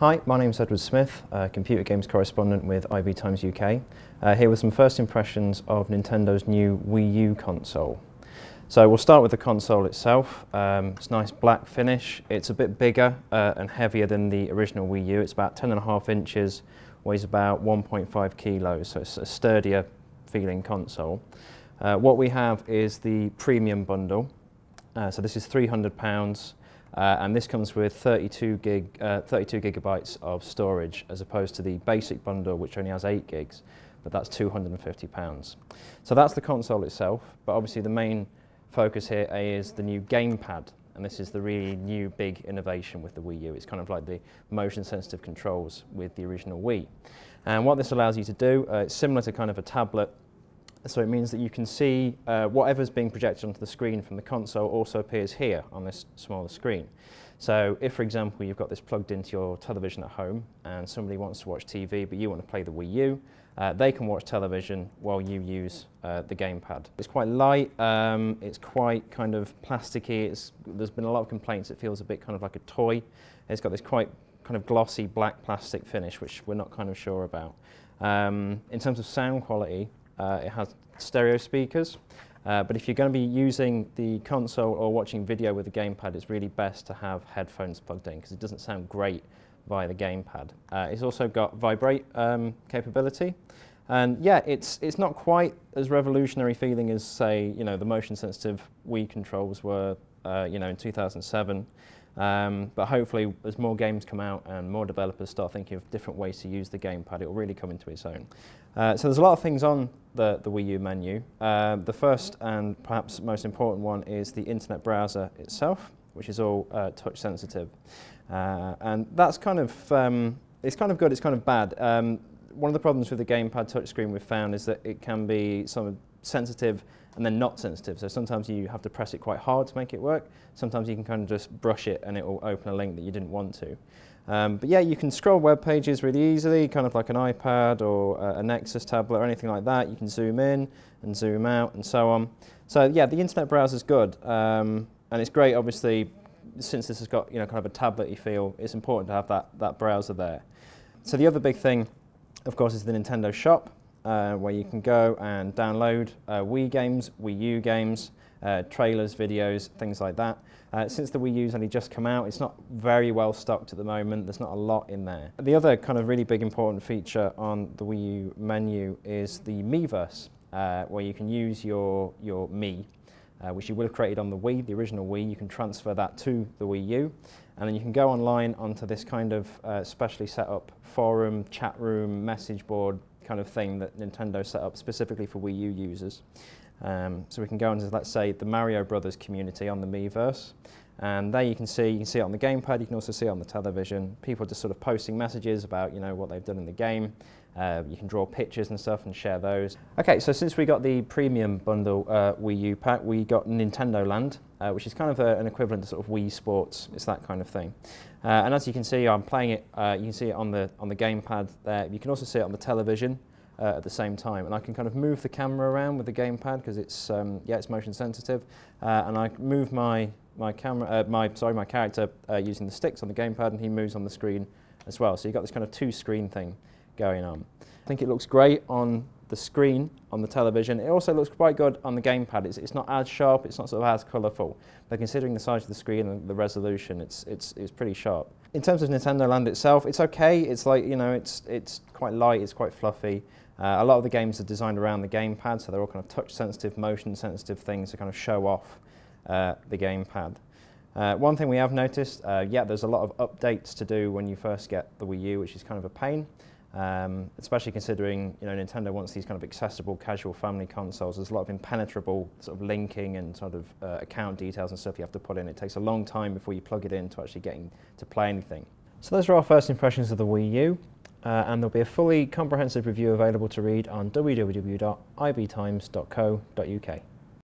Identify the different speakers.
Speaker 1: Hi, my name is Edward Smith, computer games correspondent with IB Times UK, here with some first impressions of Nintendo's new Wii U console. So we'll start with the console itself. It's a nice black finish. It's a bit bigger and heavier than the original Wii U. It's about 10.5 inches, weighs about 1.5 kilos, so it's a sturdier feeling console. What we have is the premium bundle. So this is £300. And this comes with 32 gigabytes of storage as opposed to the basic bundle, which only has 8 gigs, but that's £250. So that's the console itself, but obviously the main focus here is the new gamepad, and this is the really new big innovation with the Wii U. It's kind of like the motion sensitive controls with the original Wii. And what this allows you to do, it's similar to kind of a tablet. So it means that you can see whatever's being projected onto the screen from the console also appears here on this smaller screen. So if, for example, you've got this plugged into your television at home and somebody wants to watch TV but you want to play the Wii U, they can watch television while you use the gamepad. It's quite light, it's quite kind of plasticky, there's been a lot of complaints it feels a bit kind of like a toy. It's got this quite kind of glossy black plastic finish which we're not kind of sure about. In terms of sound quality, it has stereo speakers, but if you're going to be using the console or watching video with the gamepad, it's really best to have headphones plugged in because it doesn't sound great via the gamepad. It's also got vibrate capability, and yeah, it's not quite as revolutionary feeling as, say, the motion sensitive Wii controls were, in 2007. But hopefully, as more games come out and more developers start thinking of different ways to use the gamepad, it will really come into its own. So there's a lot of things on the Wii U menu. The first and perhaps most important one is the internet browser itself, which is all touch sensitive. And that's kind of, it's kind of good, it's kind of bad. One of the problems with the gamepad touchscreen we've found is that it can be somewhat sensitive and then not sensitive. So sometimes you have to press it quite hard to make it work. Sometimes you can kind of just brush it and it will open a link that you didn't want to. But yeah, you can scroll web pages really easily, kind of like an iPad or a Nexus tablet or anything like that. You can zoom in and zoom out and so on. So yeah, the internet browser is good. And it's great, obviously, since this has got kind of a tablet-y feel, it's important to have that browser there. So the other big thing, of course, is the Nintendo shop, where you can go and download Wii games, Wii U games, trailers, videos, things like that. Since the Wii U's only just come out, it's not very well stocked at the moment. There's not a lot in there. The other kind of really big important feature on the Wii U menu is the Miiverse, where you can use your Mii, which you would have created on the Wii, the original Wii. You can transfer that to the Wii U, and then you can go online onto this kind of specially set up forum, chat room, message board kind of thing that Nintendo set up specifically for Wii U users. So we can go into, let's say, the Mario Brothers community on the Miiverse, and there you can see it on the gamepad. You can also see it on the television. People just sort of posting messages about what they've done in the game. You can draw pictures and stuff and share those. Okay, so since we got the premium bundle Wii U pack, we got Nintendo Land, which is kind of an equivalent to sort of Wii Sports. It's that kind of thing. And as you can see, I'm playing it. You can see it on the gamepad there. You can also see it on the television at the same time. And I can kind of move the camera around with the gamepad because it's it's motion sensitive. And I move my character using the sticks on the gamepad, and he moves on the screen as well. So you've got this kind of two-screen thing going on. I think it looks great on the screen on the television. It also looks quite good on the gamepad. It's not as sharp, it's not sort of as colourful, but considering the size of the screen and the resolution, it's pretty sharp. In terms of Nintendo Land itself, it's okay. It's like, it's quite light, it's quite fluffy. A lot of the games are designed around the gamepad, so they're all kind of touch-sensitive, motion-sensitive things to kind of show off the gamepad. One thing we have noticed, there's a lot of updates to do when you first get the Wii U, which is kind of a pain. Especially considering Nintendo wants these kind of accessible, casual family consoles. There's a lot of impenetrable sort of linking and sort of account details and stuff you have to put in. It takes a long time before you plug it in to actually getting to play anything. So those are our first impressions of the Wii U, and there'll be a fully comprehensive review available to read on www.ibtimes.co.uk.